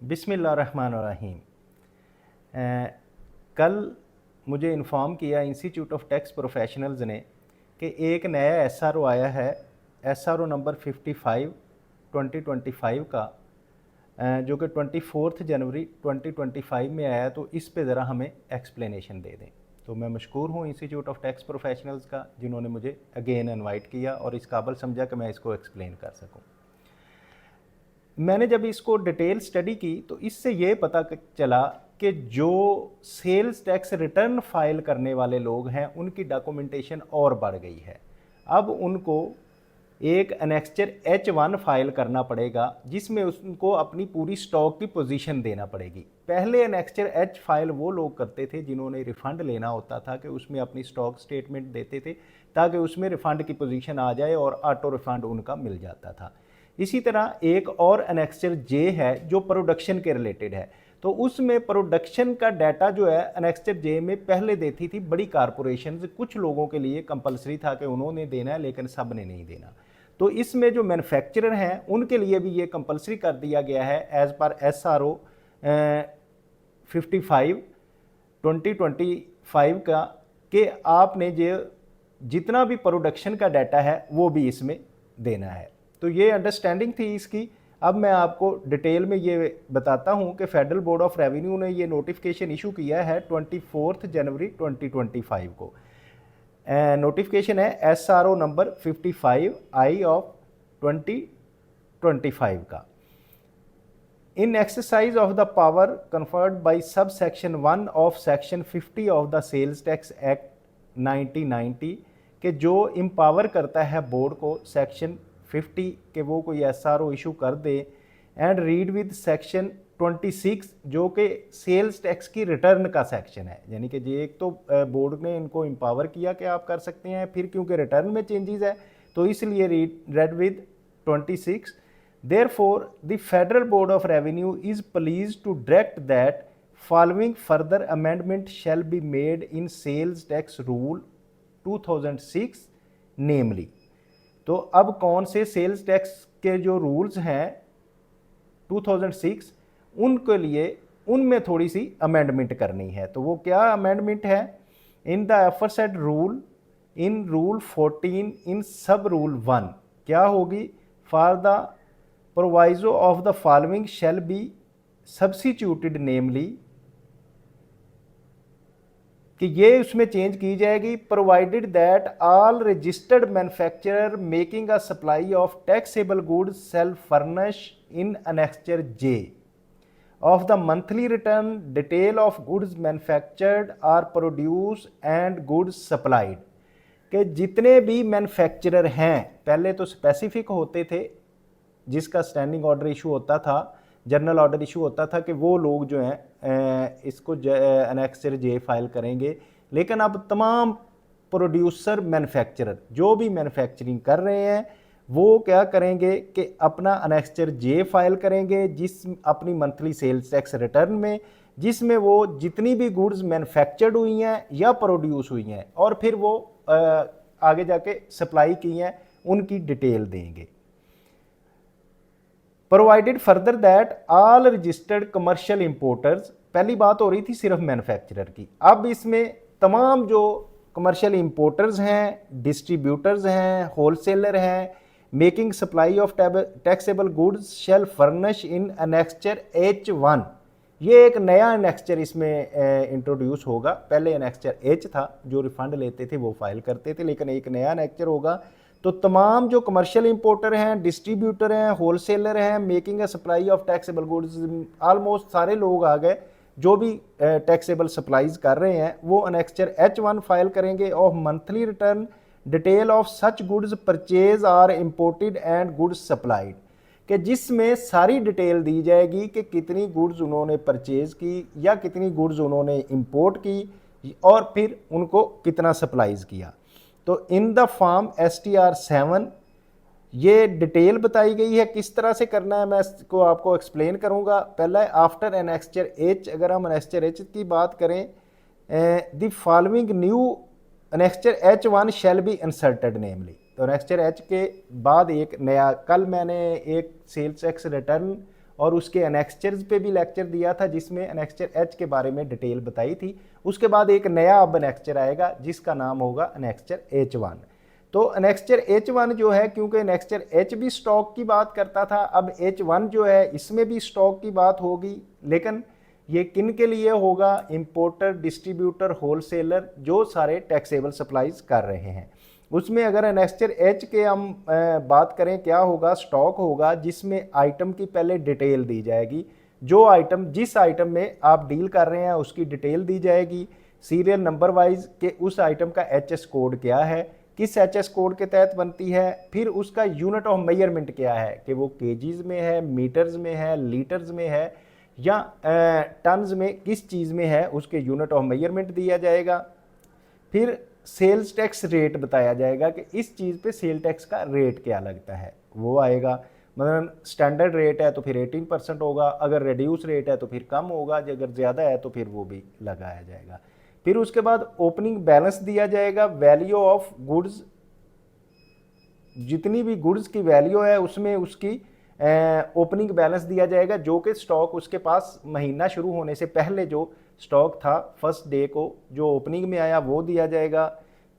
बिस्मिल्लाहिर्रहमानिर्रहीम। कल मुझे इन्फॉर्म किया इंस्टीट्यूट ऑफ टैक्स प्रोफेशनल्स ने कि एक नया एसआरओ आया है, एसआरओ नंबर 55 2025 का, जो कि 24 जनवरी 2025 में आया। तो इस पे ज़रा हमें एक्सप्लेनेशन दे दें। तो मैं मशकूर हूँ इंस्टीट्यूट ऑफ टैक्स प्रोफेशनल्स का, जिन्होंने मुझे अगेन इनवाइट किया और इस काबिल समझा कि मैं इसको एक्सप्लेन कर सकूँ। मैंने जब इसको डिटेल स्टडी की तो इससे ये पता चला कि जो सेल्स टैक्स रिटर्न फाइल करने वाले लोग हैं उनकी डॉक्यूमेंटेशन और बढ़ गई है। अब उनको एक एनेक्स्चर H1 फाइल करना पड़ेगा, जिसमें उनको अपनी पूरी स्टॉक की पोजीशन देना पड़ेगी। पहले एनेक्स्चर H फाइल वो लोग करते थे जिन्होंने रिफ़ंड लेना होता था कि उसमें अपनी स्टॉक स्टेटमेंट देते थे ताकि उसमें रिफ़ंड की पोजीशन आ जाए और ऑटो रिफ़ंड उनका मिल जाता था। इसी तरह एक और एनेक्स्चर जे है जो प्रोडक्शन के रिलेटेड है। तो उसमें प्रोडक्शन का डाटा जो है एनेक्स्चर जे में पहले देती थी बड़ी कारपोरेशन। कुछ लोगों के लिए कंपलसरी था कि उन्होंने देना है, लेकिन सब ने नहीं देना। तो इसमें जो मैन्युफैक्चरर हैं उनके लिए भी ये कंपलसरी कर दिया गया है एज पर SRO 55 2025 का, कि आपने जो जितना भी प्रोडक्शन का डाटा है वो भी इसमें देना है। तो ये अंडरस्टैंडिंग थी इसकी। अब मैं आपको डिटेल में ये बताता हूँ कि फेडरल बोर्ड ऑफ रेवेन्यू ने ये नोटिफिकेशन इशू किया है 24 जनवरी 2025 को। नोटिफिकेशन है SRO नंबर 55I ऑफ 2025 का। In exercise of the power conferred by subsection 1 of section 50 of the Sales Tax Act 1990 के जो एम्पावर करता है बोर्ड को सेक्शन 50 के वो कोई SRO इशू कर दे, एंड रीड विद सेक्शन 26 जो कि सेल्स टैक्स की रिटर्न का सेक्शन है। यानी कि ये एक तो बोर्ड ने इनको एम्पावर किया कि आप कर सकते हैं, फिर क्योंकि रिटर्न में चेंजेस है तो इसलिए read with 26. Therefore, the Federal Board of Revenue is pleased to direct that following further amendment shall be made in Sales Tax Rule 2006, namely। तो अब कौन से सेल्स टैक्स के जो रूल्स हैं 2006 उनके लिए उनमें थोड़ी सी अमेंडमेंट करनी है। तो वो क्या अमेंडमेंट है? In the aforesaid rule in rule 14 in sub rule 1 क्या होगी? For the proviso of the following shall be substituted, namely कि ये उसमें चेंज की जाएगी। Provided that all registered manufacturer making a supply of taxable goods shall furnish in annexure J of the monthly return detail of goods manufactured or produced and goods supplied। कि जितने भी manufacturer हैं, पहले तो specific होते थे जिसका standing order issue होता था, जर्नल ऑर्डर इशू होता था कि वो लोग जो हैं इसको एनेक्स्चर जे फाइल करेंगे। लेकिन अब तमाम प्रोड्यूसर मैन्युफैक्चरर जो भी मैन्युफैक्चरिंग कर रहे हैं वो क्या करेंगे कि अपना एनेक्स्चर जे फाइल करेंगे जिस अपनी मंथली सेल्स टैक्स रिटर्न में, जिसमें वो जितनी भी गुड्स मैन्युफैक्चर्ड हुई हैं या प्रोड्यूस हुई हैं और फिर वो आगे जाके सप्लाई की हैं उनकी डिटेल देंगे। Provided further that all registered commercial importers, पहली बात हो रही थी सिर्फ मैन्युफैक्चरर की, अब इसमें तमाम जो कमर्शियल इंपोर्टर्स हैं, डिस्ट्रीब्यूटर्स हैं, होलसेलर हैं, making supply of taxable goods shall furnish in annexure H1। ये एक नया एनेक्स्चर इसमें इंट्रोड्यूस होगा। पहले एनेक्स्चर H था जो रिफंड लेते थे वो फाइल करते थे, लेकिन एक नया एनेक्स्चर होगा। तो तमाम जो कमर्शियल इंपोर्टर हैं, डिस्ट्रीब्यूटर हैं, होलसेलर हैं, making a supply of taxable goods, almost सारे लोग आ गए जो भी टैक्सेबल सप्लाईज कर रहे हैं वो एनेक्स्चर H1 फाइल करेंगे of monthly return detail of such goods purchase are imported and goods supplied, कि जिसमें सारी डिटेल दी जाएगी कि कितनी गुड्स उन्होंने परचेज की या कितनी गुड्स उन्होंने इंपोर्ट की और फिर उनको कितना सप्लाईज किया। तो इन द फॉर्म STR 7 ये डिटेल बताई गई है किस तरह से करना है, मैं इसको आपको एक्सप्लेन करूंगा। पहला है आफ्टर एनेक्स्चर H। अगर हम एनेक्स्चर H की बात करें, the following new annexure H1 shall be inserted, namely. तो एनेक्स्चर H के बाद एक नया, कल मैंने एक सेल्स टैक्स रिटर्न और उसके एनेक्स्चर्स पे भी लेक्चर दिया था जिसमें एनेक्स्चर एच के बारे में डिटेल बताई थी। उसके बाद एक नया अब एनेक्स्चर आएगा जिसका नाम होगा एनेक्स्चर H1। तो एनेक्स्चर H1 जो है, क्योंकि एनेक्स्चर H भी स्टॉक की बात करता था, अब H1 जो है इसमें भी स्टॉक की बात होगी, लेकिन ये किन के लिए होगा? इंपोर्टर, डिस्ट्रीब्यूटर, होलसेलर, जो सारे टैक्सेबल सप्लाईज कर रहे हैं। उसमें अगर एनेक्स्चर H के हम बात करें, क्या होगा? स्टॉक होगा जिसमें आइटम की पहले डिटेल दी जाएगी, जो आइटम, जिस आइटम में आप डील कर रहे हैं उसकी डिटेल दी जाएगी, सीरियल नंबर वाइज के उस आइटम का HS कोड क्या है, किस HS कोड के तहत बनती है, फिर उसका यूनिट ऑफ मेजरमेंट क्या है कि वो केजीज में है, मीटर्स में है, लीटर्स में है या टन्स में, किस चीज़ में है, उसके यूनिट ऑफ मेजरमेंट दिया जाएगा। फिर सेल्स टैक्स रेट बताया जाएगा कि इस चीज़ पे सेल टैक्स का रेट क्या लगता है, वो आएगा। मतलब स्टैंडर्ड रेट है तो फिर 18% होगा, अगर रिड्यूस रेट है तो फिर कम होगा, अगर ज़्यादा है तो फिर वो भी लगाया जाएगा। फिर उसके बाद ओपनिंग बैलेंस दिया जाएगा, वैल्यू ऑफ गुड्स, जितनी भी गुड्स की वैल्यू है उसमें उसकी ओपनिंग बैलेंस दिया जाएगा, जो कि स्टॉक उसके पास महीना शुरू होने से पहले जो स्टॉक था फर्स्ट डे को जो ओपनिंग में आया वो दिया जाएगा।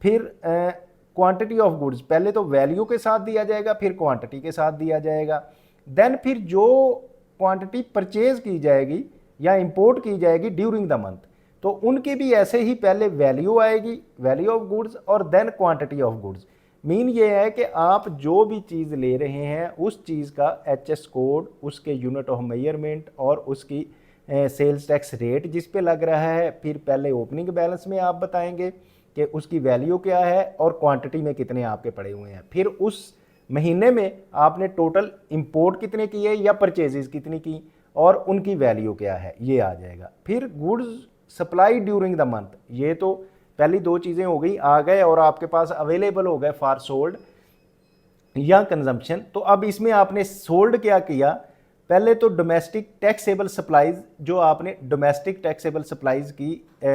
फिर क्वांटिटी ऑफ गुड्स, पहले तो वैल्यू के साथ दिया जाएगा, फिर क्वांटिटी के साथ दिया जाएगा। देन फिर जो क्वांटिटी परचेज की जाएगी या इंपोर्ट की जाएगी ड्यूरिंग द मंथ, तो उनकी भी ऐसे ही पहले वैल्यू आएगी, वैल्यू ऑफ गुड्स, और then quantity of goods. Mean ये है कि आप जो भी चीज़ ले रहे हैं उस चीज़ का HS कोड, उसके यूनिट ऑफ मेजरमेंट और उसकी सेल्स टैक्स रेट जिस पे लग रहा है, फिर पहले ओपनिंग बैलेंस में आप बताएंगे कि उसकी वैल्यू क्या है और क्वांटिटी में कितने आपके पड़े हुए हैं। फिर उस महीने में आपने टोटल इंपोर्ट कितने किए या परचेजेस कितनी की और उनकी वैल्यू क्या है, ये आ जाएगा। फिर goods supply during the month, ये तो पहली दो चीज़ें हो गई, आ गए और आपके पास अवेलेबल हो गए फॉर सोल्ड या कंजम्पशन। तो अब इसमें आपने सोल्ड क्या किया? पहले तो डोमेस्टिक टैक्सेबल सप्लाईज, जो आपने डोमेस्टिक टैक्सेबल सप्लाईज की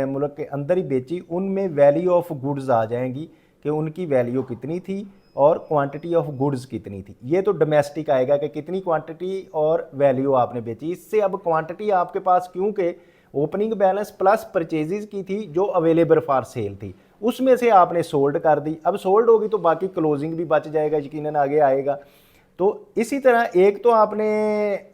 मुल्क के अंदर ही बेची, उनमें वैल्यू ऑफ गुड्स आ जाएंगी कि उनकी वैल्यू कितनी थी और क्वांटिटी ऑफ गुड्स कितनी थी। ये तो डोमेस्टिक आएगा कि कितनी क्वांटिटी और वैल्यू आपने बेची। इससे अब क्वांटिटी आपके पास, क्योंकि ओपनिंग बैलेंस प्लस परचेजेस की थी जो अवेलेबल फॉर सेल थी, उसमें से आपने सोल्ड कर दी। अब सोल्ड होगी तो बाकी क्लोजिंग भी बच जाएगा, यकीनन आगे आएगा। तो इसी तरह एक तो आपने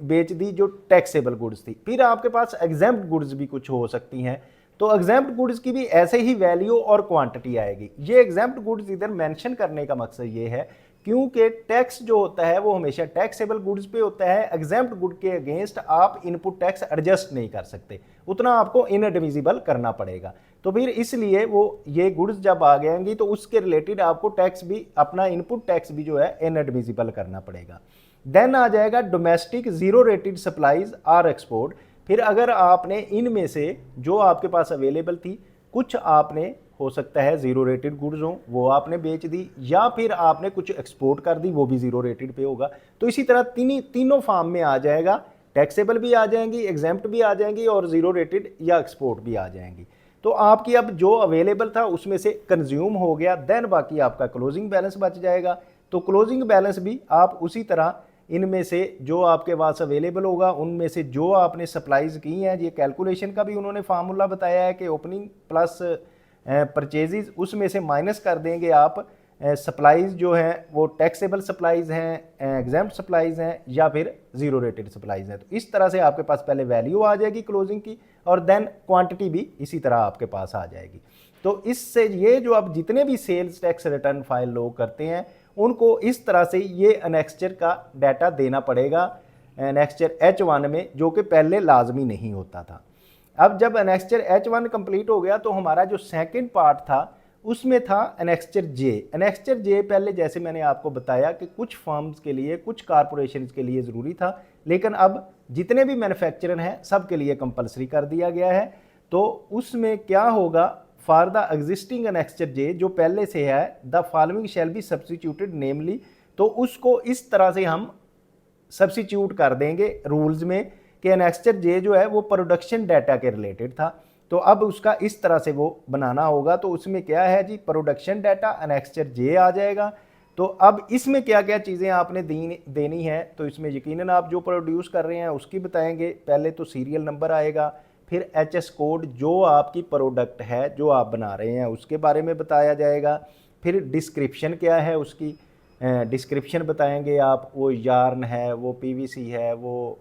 बेच दी जो टैक्सेबल गुड्स थी, फिर आपके पास एग्जेम्प्ट गुड्स भी कुछ हो सकती हैं, तो एग्जेम्प्ट गुड्स की भी ऐसे ही वैल्यू और क्वांटिटी आएगी। ये एग्जेम्प्ट गुड्स इधर मेंशन करने का मकसद ये है क्योंकि टैक्स जो होता है वो हमेशा टैक्सेबल गुड्स पे होता है, एग्जेम्प्ट गुड के अगेंस्ट आप इनपुट टैक्स एडजस्ट नहीं कर सकते, उतना आपको इनएडमिसिबल करना पड़ेगा। तो फिर इसलिए वो ये गुड्स जब आ जाएंगी तो उसके रिलेटेड आपको टैक्स भी, अपना इनपुट टैक्स भी जो है इनएडमिसिबल करना पड़ेगा। देन आ जाएगा domestic zero rated supplies are export. फिर अगर आपने इनमें से जो आपके पास अवेलेबल थी, कुछ आपने हो सकता है जीरो रेटेड गुड्स हो वो आपने बेच दी, या फिर आपने कुछ एक्सपोर्ट कर दी वो भी जीरो रेटेड पे होगा। तो इसी तरह तीनों फॉर्म में आ जाएगा, टैक्सेबल भी आ जाएंगी, एग्जेम्प्ट भी आ जाएंगी और जीरो रेटेड या एक्सपोर्ट भी आ जाएंगी। तो आपकी अब जो अवेलेबल था उसमें से कंज्यूम हो गया, देन बाकी आपका क्लोजिंग बैलेंस बच जाएगा। तो क्लोजिंग बैलेंस भी आप उसी तरह इनमें से जो आपके पास अवेलेबल होगा उनमें से जो आपने सप्लाईज की हैं, ये कैलकुलेशन का भी उन्होंने फार्मूला बताया है कि ओपनिंग प्लस परचेजेस, उसमें से माइनस कर देंगे आप सप्लाईज जो हैं वो टैक्सेबल सप्लाईज हैं, एग्जेम्प्ट सप्लाईज हैं या फिर जीरो रेटेड सप्लाईज हैं। तो इस तरह से आपके पास पहले वैल्यू आ जाएगी क्लोजिंग की और देन क्वांटिटी भी इसी तरह आपके पास आ जाएगी। तो इससे ये जो अब जितने भी सेल्स टैक्स रिटर्न फाइल लोग करते हैं उनको इस तरह से ये एनेक्स्चर का डाटा देना पड़ेगा एनेक्स्चर H1 में, जो कि पहले लाजमी नहीं होता था। अब जब एनेक्स्चर H1 कंप्लीट हो गया तो हमारा जो सेकंड पार्ट था उसमें था एनेक्स्चर J। एनेक्स्चर J पहले जैसे मैंने आपको बताया कि कुछ फर्म्स के लिए, कुछ कारपोरेशन के लिए ज़रूरी था, लेकिन अब जितने भी मैन्युफैक्चरर हैं सब के लिए कंपलसरी कर दिया गया है। तो उसमें क्या होगा, for the existing annexure J जो पहले से है, the following shall be substituted namely, तो उसको इस तरह से हम सब्स्टिट्यूट कर देंगे रूल्स में कि एनेक्स्चर J जो है वो प्रोडक्शन डाटा के रिलेटेड था, तो अब उसका इस तरह से वो बनाना होगा। तो उसमें क्या है जी, प्रोडक्शन डाटा एनेक्स्चर J आ जाएगा। तो अब इसमें क्या क्या चीज़ें आपने देनी है, तो इसमें यकीनन आप जो प्रोड्यूस कर रहे हैं उसकी बताएंगे। पहले तो सीरियल नंबर आएगा, फिर एचएस कोड जो आपकी प्रोडक्ट है जो आप बना रहे हैं उसके बारे में बताया जाएगा। फिर डिस्क्रिप्शन क्या है उसकी, डिस्क्रिप्शन बताएंगे आप, वो यार्न है, वो पीवीसी है, वो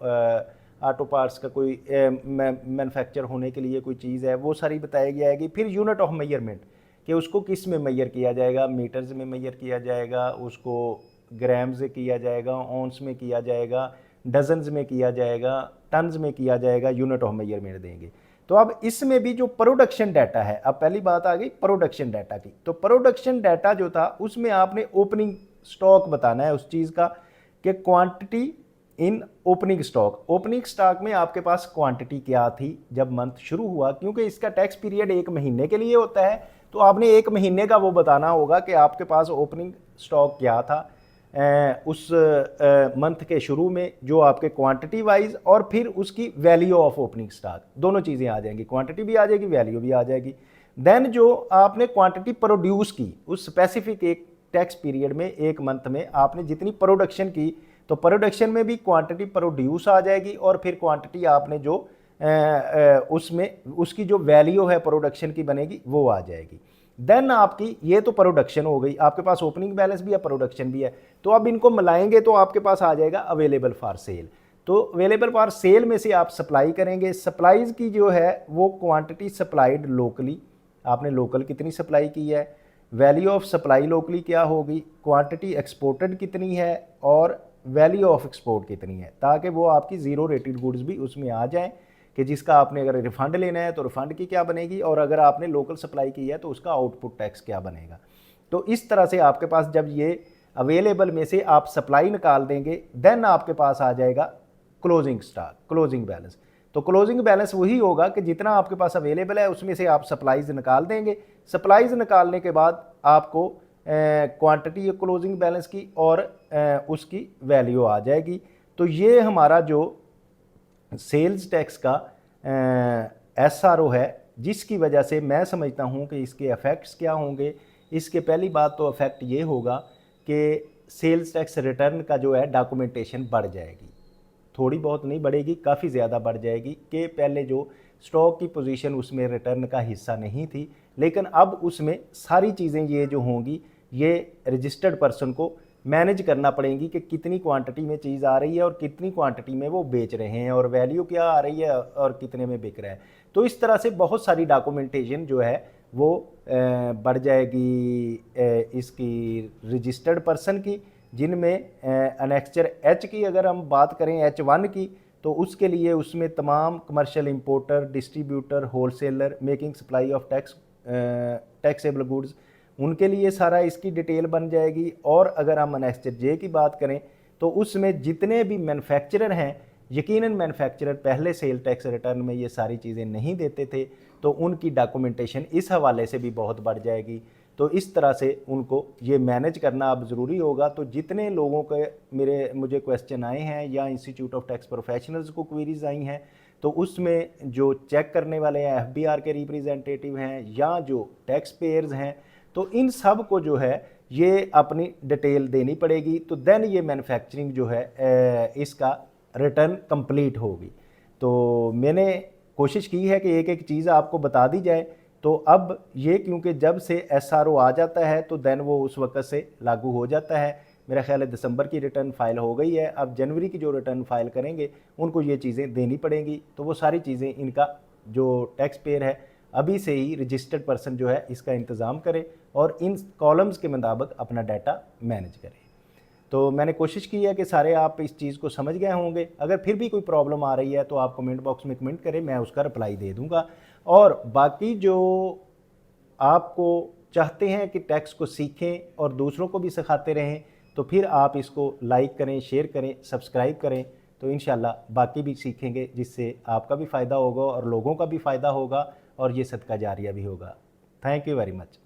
ऑटो पार्ट्स का कोई मैन्युफैक्चर होने के लिए कोई चीज़ है, वो सारी बताई जाएगी। फिर यूनिट ऑफ मेजरमेंट कि उसको किस में मैयर किया जाएगा, मीटर्स में मैयर किया जाएगा, उसको ग्राम्स में किया जाएगा, ऑन्स में किया जाएगा, डजन्स में किया जाएगा, टन्स में किया जाएगा, यूनिट ऑफ मेजरमेंट देंगे। तो अब इसमें भी जो प्रोडक्शन डाटा है, अब पहली बात आ गई प्रोडक्शन डाटा की। तो प्रोडक्शन डाटा जो था उसमें आपने ओपनिंग स्टॉक बताना है उस चीज़ का कि quantity in opening stock, opening stock में आपके पास क्वांटिटी क्या थी जब मंथ शुरू हुआ, क्योंकि इसका टैक्स पीरियड 1 महीने के लिए होता है। तो आपने 1 महीने का वो बताना होगा कि आपके पास ओपनिंग स्टॉक क्या था उस मंथ के शुरू में, जो आपके क्वांटिटी वाइज, और फिर उसकी वैल्यू ऑफ ओपनिंग स्टॉक, दोनों चीज़ें आ जाएंगी, क्वांटिटी भी आ जाएगी, वैल्यू भी आ जाएगी। देन जो आपने क्वांटिटी प्रोड्यूस की उस स्पेसिफिक एक टैक्स पीरियड में, 1 मंथ में आपने जितनी प्रोडक्शन की, तो प्रोडक्शन में भी क्वांटिटी प्रोड्यूस आ जाएगी, और फिर क्वांटिटी आपने जो उसमें उसकी जो वैल्यू है प्रोडक्शन की बनेगी वो आ जाएगी। देन आपकी ये तो प्रोडक्शन हो गई, आपके पास ओपनिंग बैलेंस भी है, प्रोडक्शन भी है। तो अब इनको मिलाएंगे तो आपके पास आ जाएगा अवेलेबल फॉर सेल। तो अवेलेबल फॉर सेल में से आप सप्लाई करेंगे, सप्लाईज की जो है वो क्वांटिटी सप्लाइड लोकली, आपने लोकल कितनी सप्लाई की है, वैल्यू ऑफ सप्लाई लोकली क्या होगी, क्वांटिटी एक्सपोर्टेड कितनी है, और वैल्यू ऑफ एक्सपोर्ट कितनी है, ताकि वो आपकी ज़ीरो रेटेड गुड्स भी उसमें आ जाएं कि जिसका आपने अगर रिफ़ंड लेना है तो रिफ़ंड की क्या बनेगी, और अगर आपने लोकल सप्लाई की है तो उसका आउटपुट टैक्स क्या बनेगा। तो इस तरह से आपके पास जब ये अवेलेबल में से आप सप्लाई निकाल देंगे, देन आपके पास आ जाएगा क्लोजिंग स्टॉक, क्लोजिंग बैलेंस। तो क्लोजिंग बैलेंस वही होगा कि जितना आपके पास अवेलेबल है उसमें से आप सप्लाईज निकाल देंगे। सप्लाईज निकालने के बाद आपको क्वांटिटी क्लोजिंग बैलेंस की और उसकी वैल्यू आ जाएगी। तो ये हमारा जो सेल्स टैक्स का एसआरओ है, जिसकी वजह से मैं समझता हूँ कि इसके इफ़ेक्ट्स क्या होंगे। इसके पहली बात तो इफ़ेक्ट ये होगा कि सेल्स टैक्स रिटर्न का जो है डॉक्यूमेंटेशन बढ़ जाएगी, थोड़ी बहुत नहीं बढ़ेगी, काफ़ी ज़्यादा बढ़ जाएगी। कि पहले जो स्टॉक की पोजीशन उसमें रिटर्न का हिस्सा नहीं थी, लेकिन अब उसमें सारी चीज़ें ये जो होंगी ये रजिस्टर्ड पर्सन को मैनेज करना पड़ेंगी कि कितनी क्वांटिटी में चीज़ आ रही है और कितनी क्वांटिटी में वो बेच रहे हैं, और वैल्यू क्या आ रही है और कितने में बिक रहा है। तो इस तरह से बहुत सारी डॉक्यूमेंटेशन जो है वो बढ़ जाएगी इसकी रजिस्टर्ड पर्सन की, जिनमें अनेक्चर एच की अगर हम बात करें H1 की, तो उसके लिए उसमें तमाम commercial importer, distributor, wholesaler, making supply of taxable goods, उनके लिए सारा इसकी डिटेल बन जाएगी। और अगर हम अनेक्चर जे की बात करें तो उसमें जितने भी मैन्युफैक्चरर हैं, यकीनन मैन्युफैक्चरर पहले सेल टैक्स रिटर्न में ये सारी चीज़ें नहीं देते थे, तो उनकी डॉक्यूमेंटेशन इस हवाले से भी बहुत बढ़ जाएगी। तो इस तरह से उनको ये मैनेज करना अब ज़रूरी होगा। तो जितने लोगों के मुझे क्वेश्चन आए हैं या इंस्टीट्यूट ऑफ टैक्स प्रोफेशनल्स को क्वेरीज आई हैं, तो उसमें जो चेक करने वाले हैं एफबीआर के रिप्रेजेंटेटिव हैं या जो टैक्स पेयर्स हैं, तो इन सब को जो है ये अपनी डिटेल देनी पड़ेगी। तो देन ये मैन्युफैक्चरिंग जो है इसका रिटर्न कंप्लीट होगी। तो मैंने कोशिश की है कि एक एक चीज़ आपको बता दी जाए। तो अब ये क्योंकि जब से एसआरओ आ जाता है तो देन वो उस वक्त से लागू हो जाता है। मेरा ख्याल है दिसंबर की रिटर्न फाइल हो गई है, अब जनवरी की जो रिटर्न फाइल करेंगे उनको ये चीज़ें देनी पड़ेंगी। तो वो सारी चीज़ें इनका जो टैक्स पेयर है अभी से ही रजिस्टर्ड पर्सन जो है इसका इंतज़ाम करे और इन कॉलम्स के मुताबिक अपना डाटा मैनेज करे। तो मैंने कोशिश की है कि सारे आप इस चीज़ को समझ गए होंगे। अगर फिर भी कोई प्रॉब्लम आ रही है तो आप कमेंट बॉक्स में कमेंट करें, मैं उसका रिप्लाई दे दूंगा। और बाकी जो आपको चाहते हैं कि टैक्स को सीखें और दूसरों को भी सिखाते रहें, तो फिर आप इसको लाइक करें, शेयर करें, सब्सक्राइब करें। तो इंशाल्लाह बाकी भी सीखेंगे, जिससे आपका भी फ़ायदा होगा और लोगों का भी फ़ायदा होगा और ये सदका जारिया भी होगा। Thank you very much.